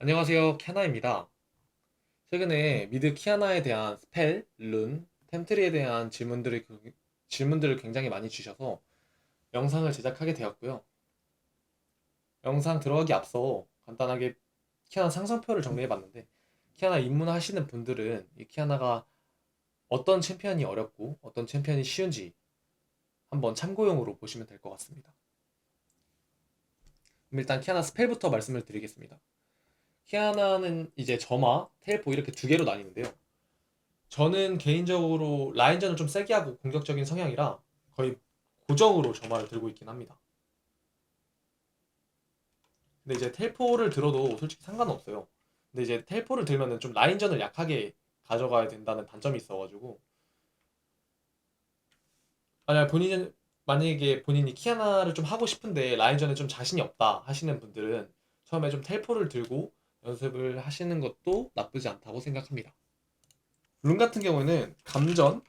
안녕하세요, 캬나입니다. 최근에 미드 키아나에 대한 스펠, 룬, 템트리에 대한 질문들을 굉장히 많이 주셔서 영상을 제작하게 되었고요. 영상 들어가기 앞서 간단하게 키아나 상성표를 정리해봤는데, 키아나 입문하시는 분들은 이 키아나가 어떤 챔피언이 어렵고 어떤 챔피언이 쉬운지 한번 참고용으로 보시면 될 것 같습니다. 그럼 일단 키아나 스펠부터 말씀을 드리겠습니다. 키아나는 이제 점화, 텔포 이렇게 두 개로 나뉘는데요. 저는 개인적으로 라인전을 좀 세게 하고 공격적인 성향이라 거의 고정으로 점화를 들고 있긴 합니다. 근데 이제 텔포를 들어도 솔직히 상관은 없어요. 근데 이제 텔포를 들면은 좀 라인전을 약하게 가져가야 된다는 단점이 있어가지고 만약에 본인이 키아나를 좀 하고 싶은데 라인전에 좀 자신이 없다 하시는 분들은 처음에 좀 텔포를 들고 연습을 하시는 것도 나쁘지 않다고 생각합니다. 룬 같은 경우에는 감전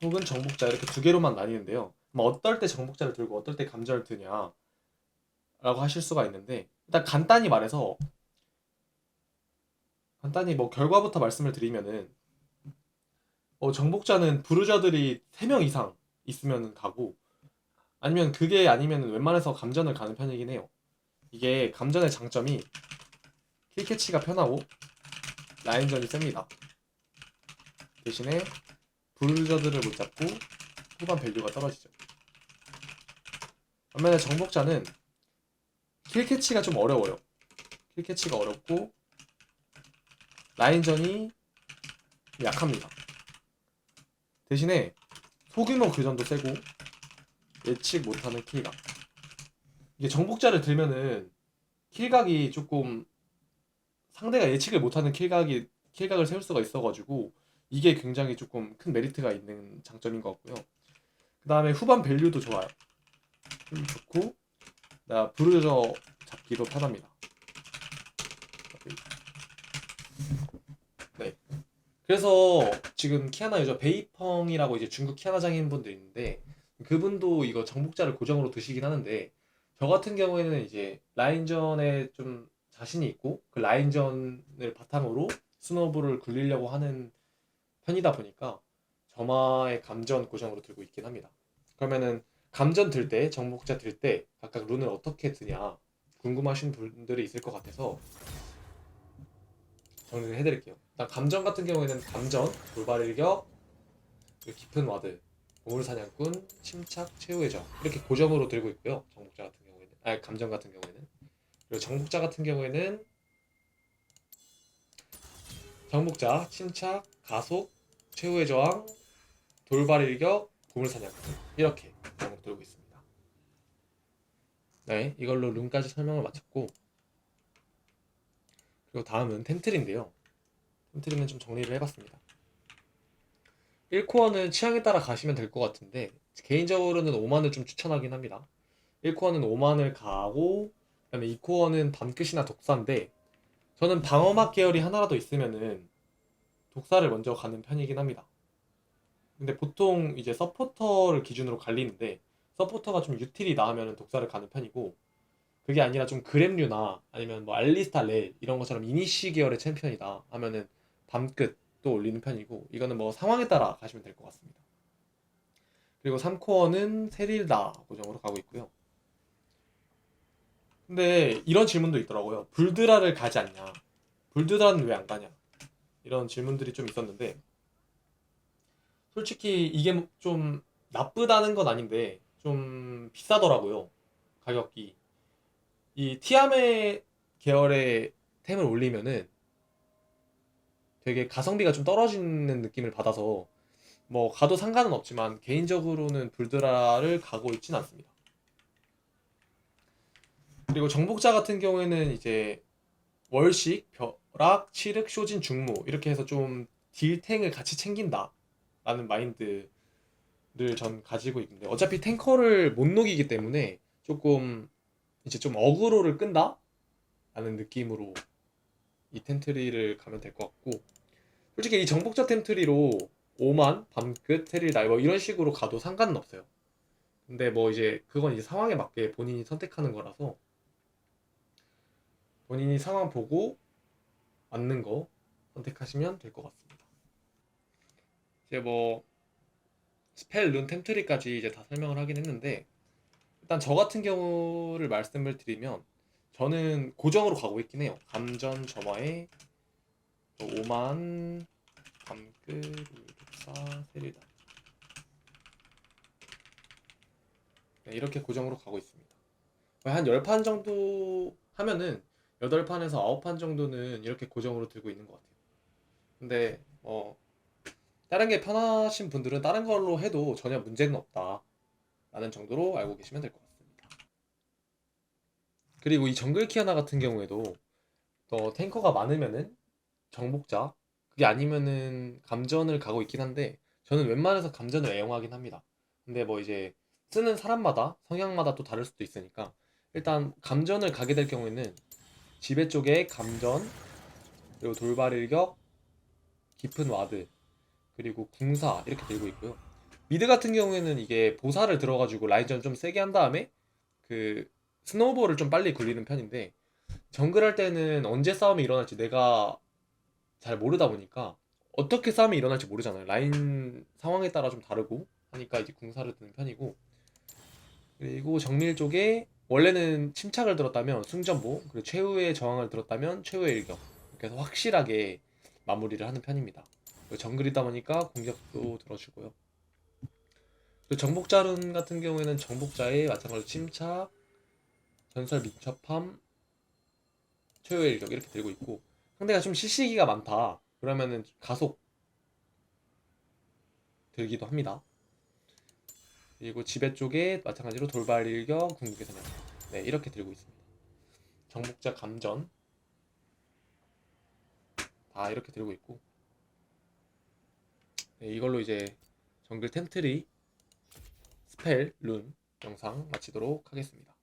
혹은 정복자 이렇게 두 개로만 나뉘는데요. 뭐 어떨 때 정복자를 들고 어떨 때 감전을 드냐라고 하실 수가 있는데 일단 간단히 뭐 결과부터 말씀을 드리면은 정복자는 부르저들이 3명 이상 있으면 가고 아니면 그게 아니면 웬만해서 감전을 가는 편이긴 해요. 이게 감전의 장점이 킬캐치가 편하고 라인전이 셉니다. 대신에 부르저들을 못 잡고 후반 밸류가 떨어지죠. 반면에 정복자는 킬캐치가 좀 어려워요. 킬캐치가 어렵고 라인전이 약합니다. 대신에 소규모 교전도 세고 예측 못하는 킬각. 이게 정복자를 들면은 킬각이 조금 상대가 예측을 못하는 킬각을 세울 수가 있어가지고 이게 굉장히 조금 큰 메리트가 있는 장점인 것 같고요. 그 다음에 후반 밸류도 좋아요. 좋고 나 브루저 잡기도 편합니다. 네. 그래서 지금 키아나 유저 베이펑이라고 이제 중국 키아나 장인분들 있는데 그분도 이거 정복자를 고정으로 드시긴 하는데 저 같은 경우에는 이제 라인전에 좀 자신이 있고 그 라인전을 바탕으로 스노우볼을 굴리려고 하는 편이다 보니까 점화의 감전 고정으로 들고 있긴 합니다. 그러면은 감전 들 때, 정복자 들 때 각각 룬을 어떻게 드냐 궁금하신 분들이 있을 것 같아서 정리를 해드릴게요. 일단 감전 같은 경우에는 감전, 돌발 일격, 그리고 깊은 와드, 보물사냥꾼, 침착, 최후의 적 이렇게 고정으로 들고 있고요. 정복자 같은 경우에는 감전 같은 경우에는 그리고 정복자 같은 경우에는 정복자, 침착, 가속, 최후의 저항, 돌발 일격, 보물사냥꾼 이렇게 고정으로 들고 있습니다. 네, 이걸로 룬까지 설명을 마쳤고 그리고 다음은 템트리인데요. 템트리는 좀 정리를 해봤습니다. 1코어는 취향에 따라 가시면 될 것 같은데 개인적으로는 5만을 좀 추천하긴 합니다. 1코어는 5만을 가고 그다음에 2코어는 밤끝이나 독사인데 저는 방어막 계열이 하나라도 있으면은 독사를 먼저 가는 편이긴 합니다. 근데 보통 이제 서포터를 기준으로 갈리는데 서포터가 좀 유틸이 나으면 독사를 가는 편이고 그게 아니라 좀 그랩류나 아니면 뭐 알리스타 렐 이런 것처럼 이니시 계열의 챔피언이다 하면은 밤끝도 올리는 편이고 이거는 뭐 상황에 따라 가시면 될 것 같습니다. 그리고 3코어는 세릴다 고정으로 가고 있고요. 근데 이런 질문도 있더라고요. 불드라를 가지 않냐? 불드라는 왜 안 가냐? 이런 질문들이 좀 있었는데 솔직히 이게 좀 나쁘다는 건 아닌데 좀 비싸더라고요. 가격이. 이 티아메 계열의 템을 올리면은 되게 가성비가 좀 떨어지는 느낌을 받아서 뭐 가도 상관은 없지만 개인적으로는 불드라를 가고 있진 않습니다. 그리고 정복자 같은 경우에는 이제 월식, 벼락, 칠흑, 쇼진, 중무 이렇게 해서 좀 딜탱을 같이 챙긴다 라는 마인드를 전 가지고 있는데 어차피 탱커를 못 녹이기 때문에 조금 이제 좀 어그로를 끈다? 라는 느낌으로 이 템트리를 가면 될 것 같고 솔직히 이 정복자 템트리로 5만, 밤끝, 테릴 날버 이런 식으로 가도 상관은 없어요. 근데 뭐 이제 그건 이제 상황에 맞게 본인이 선택하는 거라서 본인이 상황 보고 맞는 거 선택하시면 될 것 같습니다. 이제 뭐 스펠, 룬, 템트리까지 이제 다 설명을 하긴 했는데, 일단 저 같은 경우를 말씀을 드리면 저는 고정으로 가고 있긴 해요. 감전 점화에 5만 밤끝 울독사 세리다. 네, 이렇게 고정으로 가고 있습니다. 한 10판 정도 하면은 8판에서 9판 정도는 이렇게 고정으로 들고 있는 것 같아요. 근데 다른 게 편하신 분들은 다른 걸로 해도 전혀 문제는 없다 라는 정도로 알고 계시면 될 것 같습니다. 그리고 이 정글 키아나 같은 경우에도 탱커가 많으면은 정복자, 그게 아니면은 감전을 가고 있긴 한데 저는 웬만해서 감전을 애용하긴 합니다. 근데 뭐 이제 쓰는 사람마다 성향마다 또 다를 수도 있으니까 일단 감전을 가게 될 경우에는 지배 쪽에 감전, 그리고 돌발 일격, 깊은 와드, 그리고 궁사 이렇게 들고 있고요. 미드 같은 경우에는 이게 보사를 들어가지고 라인전 좀 세게 한 다음에 그 스노우볼을 좀 빨리 굴리는 편인데, 정글 할 때는 언제 싸움이 일어날지 내가 잘 모르다 보니까 어떻게 싸움이 일어날지 모르잖아요. 라인 상황에 따라 좀 다르고 하니까 이제 궁사를 드는 편이고, 그리고 정밀 쪽에 원래는 침착을 들었다면 승전보, 그리고 최후의 저항을 들었다면 최후의 일격, 이렇게 해서 확실하게 마무리를 하는 편입니다. 그리고 정글이다 보니까 공격도 들어주고요. 그리고 정복자룬 같은 경우에는 정복자에 마찬가지로 침착, 전설 민첩함, 최후의 일격 이렇게 들고 있고, 상대가 좀 CC기가 많다 그러면은 가속 들기도 합니다. 그리고 지배 쪽에 마찬가지로 돌발 일격, 궁극의 사냥, 네 이렇게 들고 있습니다. 정복자 감전 다 이렇게 들고 있고, 네, 이걸로 이제 정글 템트리 스펠 룬 영상 마치도록 하겠습니다.